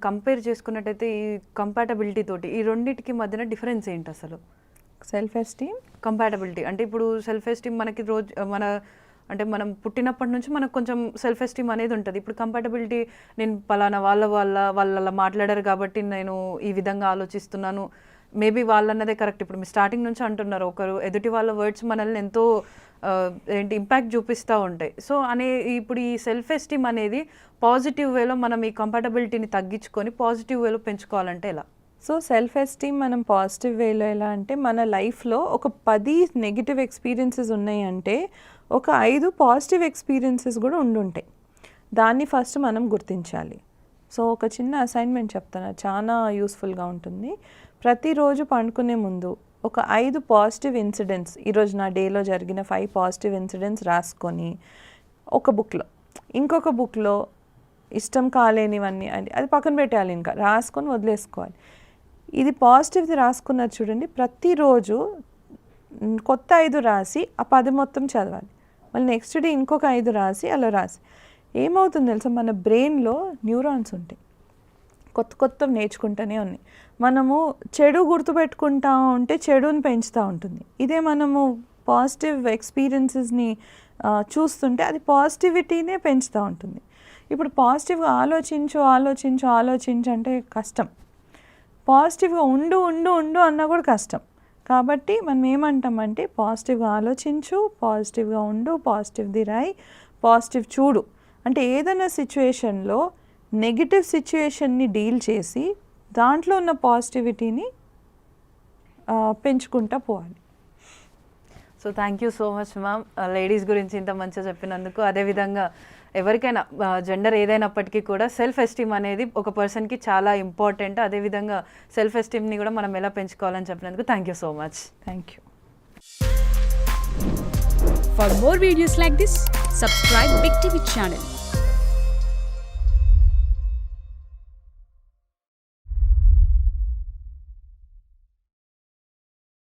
Compare చేసుకున్నట్టయితే ఈ compatibility తోటి ఈ రెండింటికి మధ్యన డిఫరెన్స్ ఏంటి అసలు? సెల్ఫ్ ఎస్టీమ్, కంపాటబిలిటీ అంటే ఇప్పుడు సెల్ఫ్ ఎస్టీమ్ మనకి రోజు మనం పుట్టినప్పటి నుంచి మనకు కొంచెం సెల్ఫ్ ఎస్టీమ్ అనేది ఉంటుంది. ఇప్పుడు కంపాటబిలిటీ నేను పలానా వాళ్ళ మాట్లాడారు కాబట్టి నేను ఈ విధంగా ఆలోచిస్తున్నాను, మేబీ వాళ్ళన్నదే కరెక్ట్. ఇప్పుడు మీరు స్టార్టింగ్ నుంచి అంటున్నారు ఒకరు ఎదుటి వాళ్ళ వర్డ్స్ మనల్ని ఎంతో ఇంపాక్ట్ చూపిస్తూ ఉంటాయి. సో ఇప్పుడు ఈ సెల్ఫ్ ఎస్టీమ్ అనేది పాజిటివ్ వేలో మనం ఈ కంపాటబిలిటీని తగ్గించుకొని పాజిటివ్ వేలో పెంచుకోవాలంటే ఎలా? సో సెల్ఫ్ ఎస్టీమ్ మనం పాజిటివ్ వేలో ఎలా అంటే, మన లైఫ్లో ఒక 10 నెగిటివ్ ఎక్స్పీరియన్సెస్ ఉన్నాయి అంటే ఒక 5 పాజిటివ్ ఎక్స్పీరియన్సెస్ కూడా ఉండుంటాయి. దాన్ని ఫస్ట్ మనం గుర్తించాలి. సో ఒక చిన్న అసైన్మెంట్ చెప్తాను, చాలా యూస్ఫుల్గా ఉంటుంది. ప్రతిరోజు పండుకునే ముందు ఒక 5 పాజిటివ్ ఇన్సిడెంట్స్, ఈరోజు నా డేలో జరిగిన 5 పాజిటివ్ ఇన్సిడెంట్స్ రాసుకొని ఒక బుక్లో, ఇంకొక బుక్లో ఇష్టం కాలేనివన్నీ అది పక్కన పెట్టాలి, ఇంకా రాసుకొని వదిలేసుకోవాలి. ఇది పాజిటివ్ది రాసుకున్నారు చూడండి, ప్రతిరోజు కొత్త 5 రాసి ఆ 10 మొత్తం చదవాలి. మళ్ళీ నెక్స్ట్ డే ఇంకొక 5 రాసి అలా రాసి ఏమవుతుంది తెలుసా, మన బ్రెయిన్లో న్యూరాన్స్ ఉంటాయి, కొత్త నేర్చుకుంటూనే ఉన్నాయి. మనము చెడు గుర్తుపెట్టుకుంటా ఉంటే చెడుని పెంచుతూ ఉంటుంది. ఇదే మనము పాజిటివ్ ఎక్స్పీరియన్సెస్ని చూస్తుంటే అది పాజిటివిటీనే పెంచుతూ ఉంటుంది. ఇప్పుడు పాజిటివ్గా ఆలోచించు అంటే కష్టం, పాజిటివ్గా ఉండు అన్నా కూడా కష్టం. కాబట్టి మనం ఏమంటామంటే పాజిటివ్గా ఆలోచించు, పాజిటివ్గా ఉండు, పాజిటివ్ది రాయి, పాజిటివ్ చూడు. అంటే ఏదైనా సిచ్యువేషన్లో నెగిటివ్ సిచ్యువేషన్ని డీల్ చేసి దాంట్లో ఉన్న పాజిటివిటీని పెంచుకుంటూ పోవాలి. So thank you so much ma'am, ladies గురించి ఇంత మంచిగా చెప్పినందుకు. అదేవిధంగా ఎవరికైనా జెండర్ ఏదైనప్పటికీ కూడా సెల్ఫ్ ఎస్టీమ్ అనేది ఒక పర్సన్కి చాలా ఇంపార్టెంట్. అదేవిధంగా సెల్ఫ్ ఎస్టీమ్ని కూడా మనం ఎలా పెంచుకోవాలని చెప్పినందుకు thank you so much. Thank you. For more videos like this, subscribe Big TV channel.